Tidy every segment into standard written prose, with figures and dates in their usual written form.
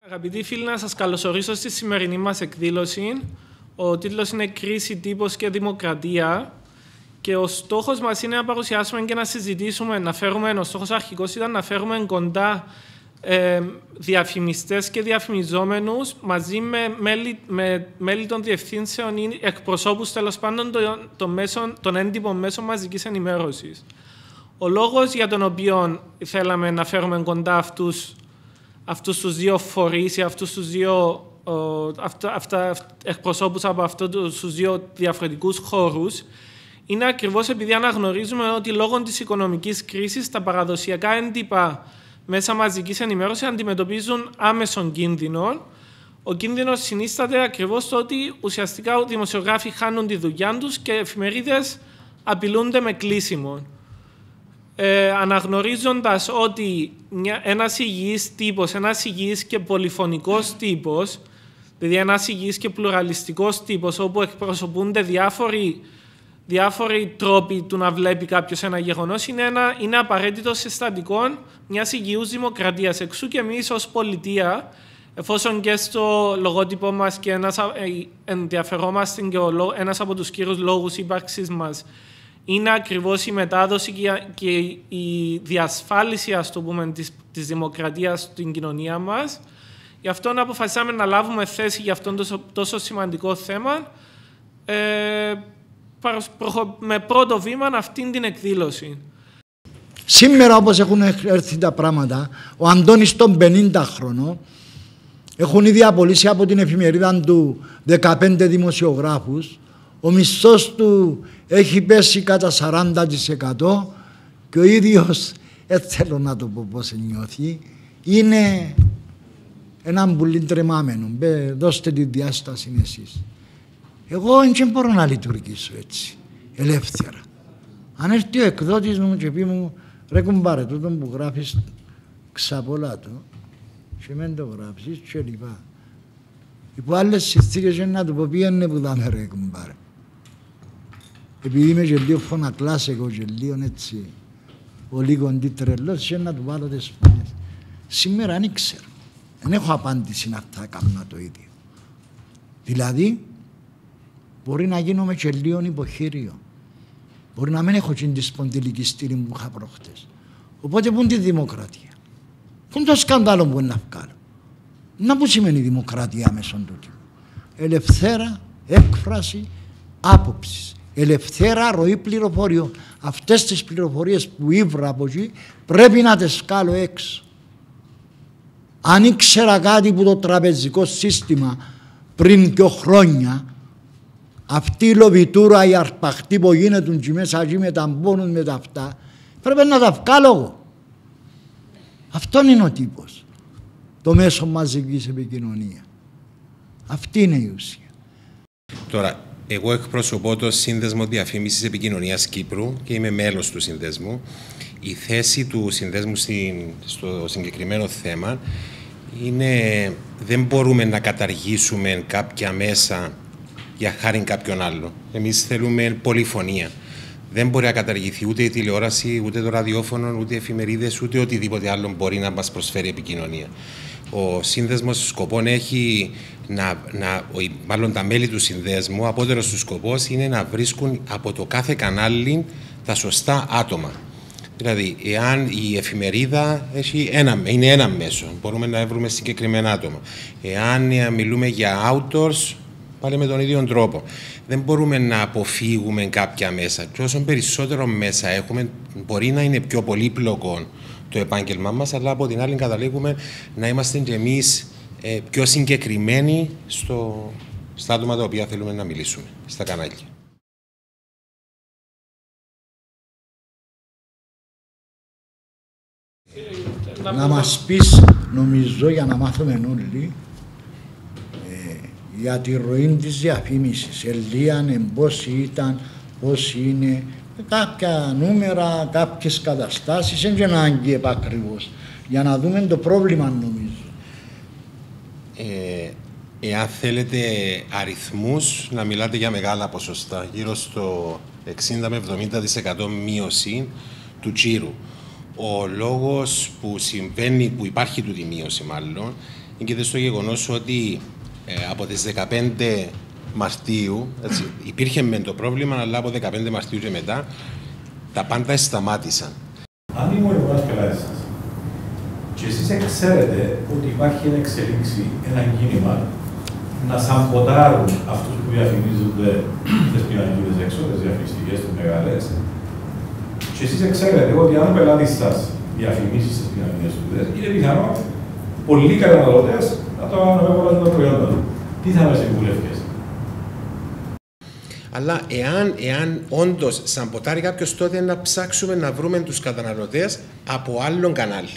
Αγαπητοί φίλοι, να σας καλωσορίσω στη σημερινή μας εκδήλωση. Ο τίτλος είναι «Κρίση, τύπος και δημοκρατία» και ο στόχος μας είναι να παρουσιάσουμε και να συζητήσουμε, ο στόχος αρχικός ήταν να φέρουμε κοντά διαφημιστές και διαφημιζόμενους μαζί με μέλη των διευθύνσεων ή εκπροσώπους τέλος πάντων των έντυπων μέσων μαζικής ενημέρωσης. Ο λόγος για τον οποίο θέλαμε να φέρουμε κοντά αυτούς τους δύο φορείς ή αυτούς τους δύο εκπροσώπους από αυτούς τους δύο διαφορετικούς χώρους είναι ακριβώς επειδή αναγνωρίζουμε ότι λόγω της οικονομικής κρίσης τα παραδοσιακά έντυπα μέσα μαζικής ενημέρωσης αντιμετωπίζουν άμεσον κίνδυνο. Ο κίνδυνος συνίσταται ακριβώς στο ότι ουσιαστικά οι δημοσιογράφοι χάνουν τη δουλειά τους και εφημερίδες απειλούνται με κλείσιμο. Αναγνωρίζοντας ότι ένας υγιής τύπος, ένας υγιής και πολυφωνικός τύπος, δηλαδή ένας υγιής και πλουραλιστικός τύπος, όπου εκπροσωπούνται διάφοροι τρόποι του να βλέπει κάποιος ένα γεγονός, είναι απαραίτητο συστατικό μιας υγιούς δημοκρατίας. Εξού και εμείς ως πολιτεία, εφόσον και στο λογότυπο μας και ενδιαφερόμαστε και ένας από τους κύριους λόγους ύπαρξης μας είναι ακριβώς η μετάδοση και η διασφάλιση, ας το πούμε, της δημοκρατίας στην κοινωνία μας. Γι' αυτό αποφασίσαμε να λάβουμε θέση για αυτόν το τόσο σημαντικό θέμα με πρώτο βήμα αυτήν την εκδήλωση. Σήμερα, όπως έχουν έρθει τα πράγματα, ο Αντώνης των 50 χρόνων έχουν ήδη απολύσει από την εφημερίδα του 15 δημοσιογράφους. Ο μισθός του έχει πέσει κατά 40% και ο ίδιος, θέλω να το πω πώς νιώθει, είναι έναν πουλί τρεμάμενο. Δώστε τη διάσταση εσείς. Εγώ δεν μπορώ να λειτουργήσω έτσι, ελεύθερα. Αν έρθει ο εκδότης μου και πει μου, ρε κουμπάρε, τούτον που γράφεις ξαπολά το και μεν το γράψεις και λοιπά. Υπό άλλες συνθήκες να του πω πήγαινε που δάμε ρε κουμπάρε. Επειδή είμαι και λίγο φωνακλάς εγώ και λίγο έτσι πολύ κοντή τρελός και να του βάλω τις φωνές. Σήμερα δεν ξέρω. Δεν έχω απάντηση να θα κάνω το ίδιο. Δηλαδή, μπορεί να γίνομαι και λίγο υποχείριο. Μπορεί να μην έχω και τη σπονδυλικιστήρη που είχα προχτές. Οπότε πού είναι τη δημοκρατία. Πού είναι το σκάνδαλο που είναι να βγάλω. Να πού σημαίνει δημοκρατία μέσω τούτου. Ελευθέρα έκφραση άποψης. Ελευθέρα ροή πληροφοριών. Αυτές τις πληροφορίες που ήβρα από εκεί πρέπει να τις βγάλω έξω. Αν ήξερα κάτι που το τραπεζικό σύστημα πριν 2 χρόνια, αυτή η λοβιτούρα, η αρπαχτή που γίνεται και μέσα εκεί με τα μπόνους με τα αυτά, πρέπει να τα βγάλω εγώ. Αυτόν είναι ο τύπος. Το μέσο μαζικής επικοινωνία. Αυτή είναι η ουσία. Τώρα, εγώ εκπροσωπώ το Σύνδεσμο Διαφήμισης Επικοινωνίας Κύπρου και είμαι μέλος του Συνδέσμου. Η θέση του Συνδέσμου στο συγκεκριμένο θέμα είναι δεν μπορούμε να καταργήσουμε κάποια μέσα για χάρη κάποιον άλλο. Εμείς θέλουμε πολυφωνία. Δεν μπορεί να καταργηθεί ούτε η τηλεόραση, ούτε το ραδιόφωνο, ούτε οι εφημερίδες, ούτε οτιδήποτε άλλο μπορεί να μας προσφέρει επικοινωνία. Ο Σύνδεσμος σκοπό έχει μάλλον τα μέλη του Συνδέσμου, απότερος του σκοπός είναι να βρίσκουν από το κάθε κανάλι τα σωστά άτομα. Δηλαδή, εάν η εφημερίδα είναι ένα μέσο, μπορούμε να βρούμε συγκεκριμένα άτομα. Εάν μιλούμε για outdoors, πάλι με τον ίδιο τρόπο. Δεν μπορούμε να αποφύγουμε κάποια μέσα. Και όσο περισσότερο μέσα έχουμε, μπορεί να είναι πιο πολύπλοκο το επάγγελμά μας, αλλά από την άλλη καταλήγουμε να είμαστε και εμείς πιο συγκεκριμένοι στα άτομα τα οποία θέλουμε να μιλήσουμε, στα κανάλια. Να μας πεις, νομίζω, για να μάθουμε όλοι, για τη ροή της διαφήμισης. Ελίαν, πώς ήταν, πώς είναι, κάποια νούμερα, κάποιες καταστάσεις, δεν είναι ανάγκη επακριβώς, για να δούμε το πρόβλημα, νομίζω. Εάν θέλετε αριθμούς, να μιλάτε για μεγάλα ποσοστά, γύρω στο 60 με 70% μείωση του τζίρου. Ο λόγος που υπάρχει τούτη μείωση μάλλον, είναι στο γεγονός ότι από τις 15 Μαρτίου, έτσι, υπήρχε μεν το πρόβλημα, αλλά από 15 Μαρτίου και μετά τα πάντα σταμάτησαν. Αν ήμουν εγώ ένας πελάτης σας και εσείς ξέρετε ότι υπάρχει ένα εξελίξει, ένα κίνημα να σαμποτάρουν αυτούς που διαφημίζονται τις πινακίδες έξω, τις διαφημιστικές, τις μεγάλες, και εσείς ξέρετε ότι αν ο πελάτης σας διαφημίσει στις πινακίδες του, είναι πιθανό πολλοί καταναλωτές να το αναβέβαλαν το προϊόν του. Τι θα με συμβουλεύκες? Αλλά εάν όντως σαμποτάρει κάποιος, τότε να ψάξουμε να βρούμε τους καταναλωτές από άλλον κανάλι.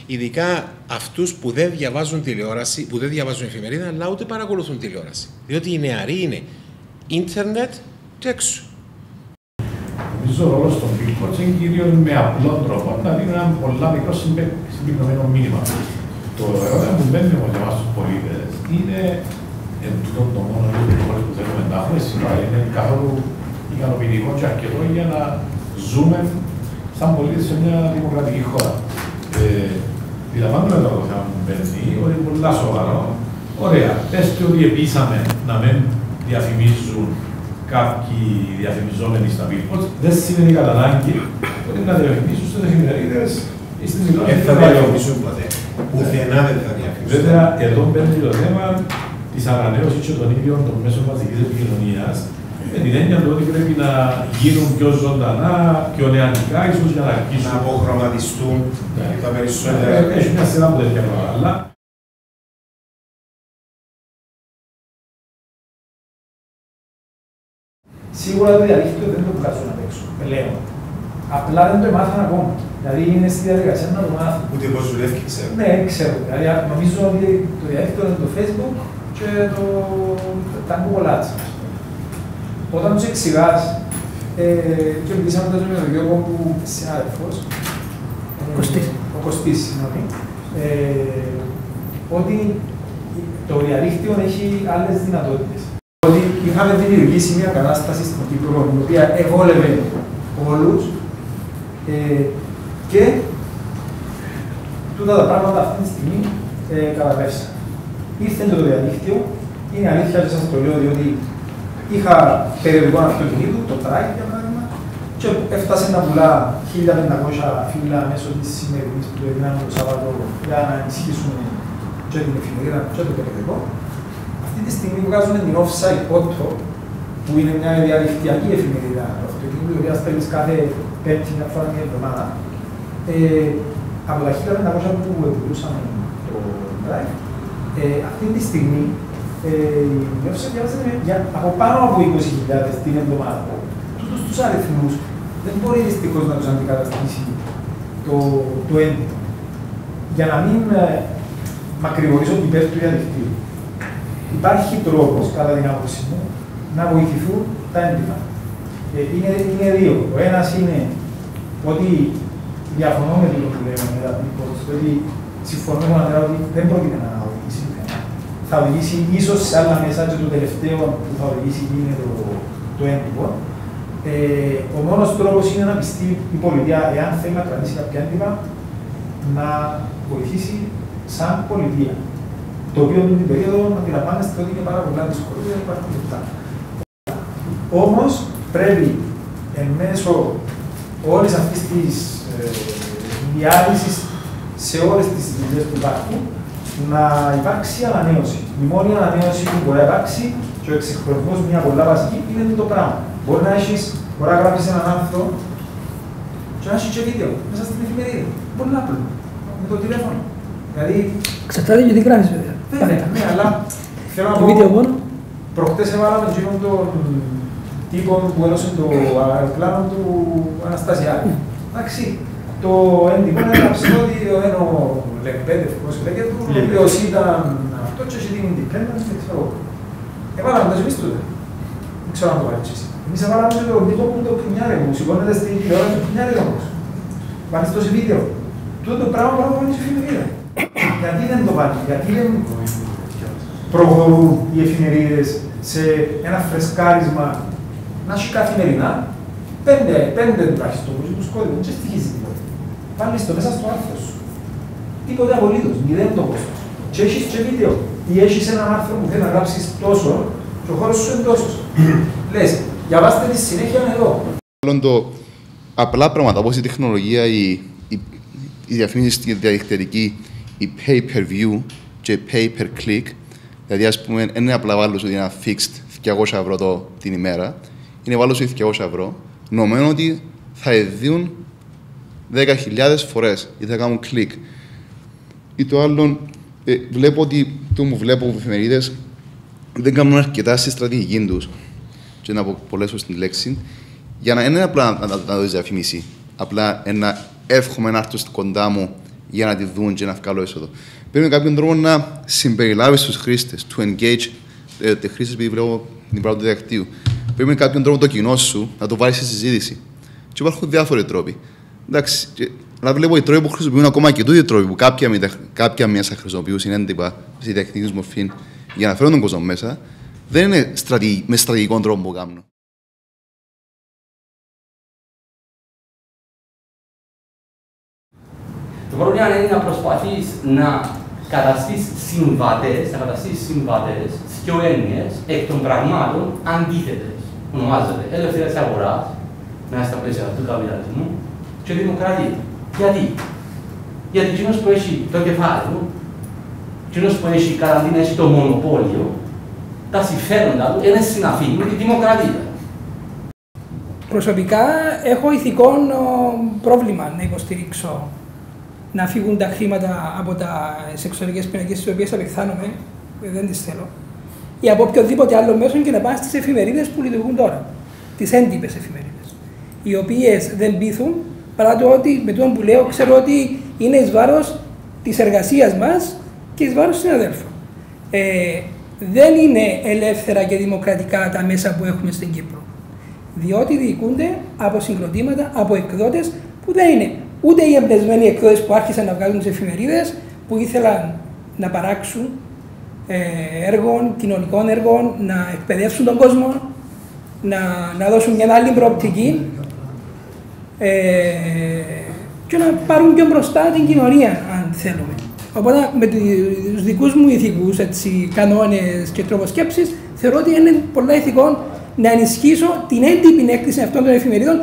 Ειδικά αυτούς που δεν διαβάζουν τηλεόραση, που δεν διαβάζουν εφημερίδα, αλλά ούτε παρακολουθούν τηλεόραση. Διότι οι νεαροί είναι ίντερνετ και έξω. Νομίζω ο ρόλος των billboards είναι κυρίως με απλό τρόπο να δίνουν ένα πολλά μικρό συμπυκνωμένο μήνυμα. Το ερώτημα που μπαίνει όμως για εμάς τους πολίτες είναι το μόνο λόγο που θέλουμε να έχουμε σήμερα είναι καθόλου ικανοποιητικό και αρκετό για να ζούμε σαν πολίτες σε μια δημοκρατική χώρα. Αντιλαμβάνομαι το θέμα που μπαίνει, ότι είναι πολύ σοβαρό. Ωραία, πες και ότι επίσαμε να μην διαφημίζουν κάποιοι διαφημιζόμενοι στα billboards, δεν σημαίνει κατά ανάγκη ότι να διαφημίσουν στις εφημερίδες ή στην τηλεόραση. Δεν θα διαφημίσουν ποτέ. Πουθενά δεν θα διαφημίσουν. Βέβαια, εδώ μπαίνει το θέμα της ανανέωσης και των ίδιων των μέσων μαζικής επικοινωνίας, με την έννοια του ότι πρέπει να γίνουν πιο ζωντανά, πιο νεανικά, ίσως για να αρχίσουν. Να αποχρωματιστούν τα περισσότερα. Έχει μια σειρά από τέτοια πράγματα. Σίγουρα το διαδίκτυο δεν το βγάζουν απ' έξω, πλέον. Απλά δεν το μάθαν ακόμα. Δηλαδή είναι στη διαδικασία να το μάθουν. Ούτε πώς δουλεύει, ξέρω. Ναι, ξέρω. Δηλαδή νομίζω ότι το διαδίκτυο είναι το Facebook και τα Google Ads. Όταν τους εξηγάς, και μιλήσαμε τότε με τον Γιώργο που συνάδελφος, ο Κωστής, συγγνώμη, ότι το διαδίκτυο έχει άλλες δυνατότητες. Ότι είχαμε δημιουργήσει μια κατάσταση στην Κύπρο, η οποία ευόλευε όλους και τούτα τα πράγματα αυτή τη στιγμή καταπέφσαν. Ήρθε το διαδίκτυο, είναι αλήθεια και σας το λέω, διότι είχα περιοδικό αυτοκινήτου, το Trike για παράδειγμα, και έφτασε να πουλά 1500 φύλλα μέσω της σημερινής που το έγιναν το Σάββατο για να ενισχύσουν και την εφημερίδα και το περιοδικό. Αυτή τη στιγμή βγάζουν την Offside Auto, που είναι μια διαδικτυακή εφημερίδα του αυτοκινήτου, η οποία στέλνεις κάθε πέμπτη μια φορά μια εβδομάδα. Από τα 1500 που πουλούσαμε το Drive, αυτή τη στιγμή η Offside διαβάζεται από πάνω από 20.000 την εβδομάδα. Τούτους τους αριθμούς δεν μπορεί δυστυχώς να τους αντικαταστήσει το έντυπο. Για να μην μακρηγορήσω την πέφτει του διαδικτύου. Υπάρχει τρόπος, κατά την άποψή μου, να βοηθηθούν τα έντυπα. Είναι δύο. Ο ένας είναι ότι διαφωνώ με το που λέμε με τα billboards, ότι συμφωνώ με τον ότι δεν πρόκειται να οδηγήσει πουθενά. Θα οδηγήσει ίσως σε άλλα μέσα και το τελευταίο που θα οδηγήσει είναι το έντυπο. Ο μόνος τρόπος είναι να πιστεί η πολιτεία, εάν θέλει να κρατήσει κάποια έντυπα, να βοηθήσει σαν πολιτεία. Το οποίο την περίοδο αντιλαμβάνεστε ότι είναι πάρα πολλά δύσκολο, δεν υπάρχουν λεπτά. Όμως πρέπει εν μέσω όλης αυτής της διάλυσης σε όλες τις δουλειές που υπάρχουν να υπάρξει ανανέωση. Η μόνη ανανέωση που μπορεί να υπάρξει και ο εξυγχρονισμός μια πολλά βασική είναι το πράγμα. Μπορεί να γράψεις έναν άνθρωπο και να έχεις και βίντεο μέσα στην εφημερίδα. Πολύ απλό. Με το τηλέφωνο. Δηλαδή. Εξαρτάται και τι γράφεις, βέβαια. Βέβαια, ναι, αλλά θέλω να πω. Προχτές έβαλαμε τον τύπο που έδωσε το αεροπλάνο του Αναστασιάδη. Εντάξει, το έντυπο είναι ότι ο Λεμπέντεφ, πώς λέγεται, ο οποίος ήταν αυτό και έχει την independence, δεν ξέρω. Έβαλαμε το εμείς τότε. Δεν ξέρω αν το βάλεις εσύ. Εμείς έβαλαμε τον τύπο που το πουνιάρε μου, σηκώνεται στην τηλεόραση του πουνιάρε όμως. Βάλεις το σε βίντεο. Τούτο το πράγμα πρέπει να βάλεις σε εφημερίδα. Γιατί δεν το βάλει, γιατί δεν προχωρούν οι εφημερίδες σε ένα φρεσκάρισμα να έχει καθημερινά πέντε τουλάχιστον τους κώδικους, δεν στοιχίζει τίποτα. Βάλεις το μέσα στο άρθρο σου. Τίποτε απολύτως, μηδέν το κόστος. Και έχεις και βίντεο. Ή έχεις έναν άρθρο που θέλει να γράψεις τόσο, και ο χώρος σου είναι τόσος. Λες, διαβάστε τη συνέχεια εδώ. Απλά πράγματα όπως η τεχνολογία, η διαφήμιση διαδικτυακή, η pay-per-view και pay-per-click, δηλαδή ας πούμε, είναι απλά βάλω ότι είναι ένα fixed 200 ευρώ την ημέρα, είναι βάλω ότι 200 ευρώ, νομίζουν ότι θα δίνουν 10.000 φορές ή θα κάνουν click. Ή το άλλο, βλέπω ότι το μου βλέπω από εφημερίδες δεν κάνουν αρκετά στη στρατηγική τους, και να απολέσω στην λέξη, για να είναι απλά να δεις διαφήμιση, απλά να εύχομαι να έρθω κοντά μου για να τη δουν και να βγάλω έσοδο. Πρέπει με κάποιον τρόπο να συμπεριλάβεις τους χρήστες, to engage τις χρήστες, επειδή βλέπω την πράγμα του διαδικτύου. Πρέπει με κάποιον τρόπο το κοινό σου να το βάλεις στη συζήτηση. Και υπάρχουν διάφοροι τρόποι. Εντάξει, αλλά βλέπω οι τρόποι που χρησιμοποιούν ακόμα και τούτοι τρόποι που κάποια μέσα χρησιμοποιούν έντυπα στη διαδικτυακή μορφή για να φέρουν τον κόσμο μέσα, δεν είναι με στρατηγικό τρόπο που κάνουν. Το πρόβλημα είναι να προσπαθείς να καταστείς συμβατές δύο έννοιες εκ των πραγμάτων αντίθετες. Ονομάζεται ελευθερία της αγοράς, μέσα στα πλαίσια του καπιταλισμού, και δημοκρατία. Γιατί? Γιατί εκείνος που έχει το κεφάλαιο, εκείνος που έχει καραντίνα, έχει το μονοπόλιο, τα συμφέροντα του είναι συναφή με τη δημοκρατία. Προσωπικά έχω ηθικό πρόβλημα να υποστηρίξω να φύγουν τα χρήματα από τις εξωτερικές πινακές στις οποίες απεχθάνομαι, δεν τις θέλω, ή από οποιοδήποτε άλλο μέσο και να πάνε στις εφημερίδες που λειτουργούν τώρα. Τις έντυπες εφημερίδες, οι οποίες δεν πείθουν, παρά το ότι με το που λέω ξέρω ότι είναι εις βάρος της εργασίας μας και εις βάρος συναδέλφων. Δεν είναι ελεύθερα και δημοκρατικά τα μέσα που έχουμε στην Κύπρο. Διότι διοικούνται από συγκροτήματα, από εκδότες που δεν είναι ούτε οι εμπνευσμένοι εκδότες που άρχισαν να βγάλουν τις εφημερίδες, που ήθελαν να παράξουν έργων, κοινωνικών έργων, να εκπαιδεύσουν τον κόσμο, να δώσουν μια άλλη προοπτική και να πάρουν πιο μπροστά την κοινωνία, αν θέλουμε. Οπότε με τους δικούς μου ηθικούς κανόνες και τρόπο σκέψης, θεωρώ ότι είναι πολλά ηθικό να ενισχύσω την έντυπη έκθεση αυτών των εφημερίδων.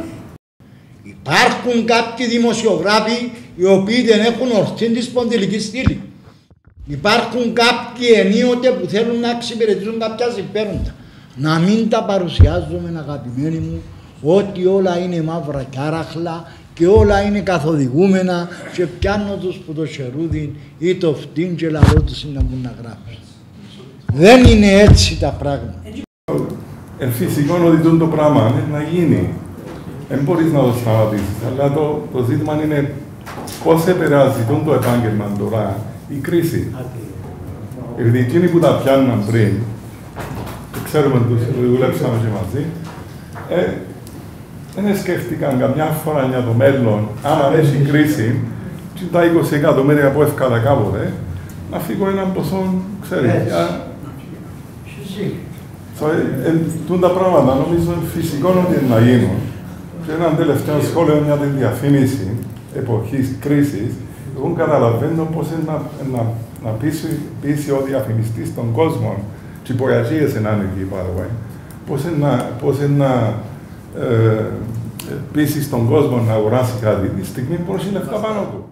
Υπάρχουν κάποιοι δημοσιογράφοι οι οποίοι δεν έχουν ορθή τη σπονδυλική στήλη. Υπάρχουν κάποιοι ενίοτε που θέλουν να εξυπηρετήσουν κάποια συμφέροντα. Να μην τα παρουσιάζουμε, αγαπημένοι μου, ότι όλα είναι μαύρα κάραχλα και όλα είναι καθοδηγούμενα και πιάνω τους που το χερούδι ή το φτύν και λαό τους είναι να μπουν να γράψουν. Δεν είναι έτσι τα πράγματα. Φυσικό ότι το πράγμα είναι να γίνει. Δεν μπορείς να το σταματήσεις, αλλά το ζήτημα είναι πώς επηρεάζει το επάγγελμα τώρα η κρίση. Επειδή εκείνοι που τα πιάνουν πριν, ξέρουμε ότι δουλέψαμε και μαζί, δεν σκέφτηκαν καμιά φορά για το μέλλον, άμα έχει κρίση, και τα 20 εκατομμύρια που έφκατα κάποτε, να φύγω έναν ποσό, ξέρεις, τα πράγματα νομίζω φυσικό ότι είναι να γίνουν. Και ένα τελευταίο σχόλιο για τη διαφήμιση εποχής κρίσης, εγώ καταλαβαίνω πώς είναι να πείσει ο διαφημιστής των κόσμων, και οι υπογραφίες είναι άνεργοι, πώς είναι να πείσει τον κόσμο να αγοράσει κάτι τη στιγμή που έχει λεφτά πάνω του.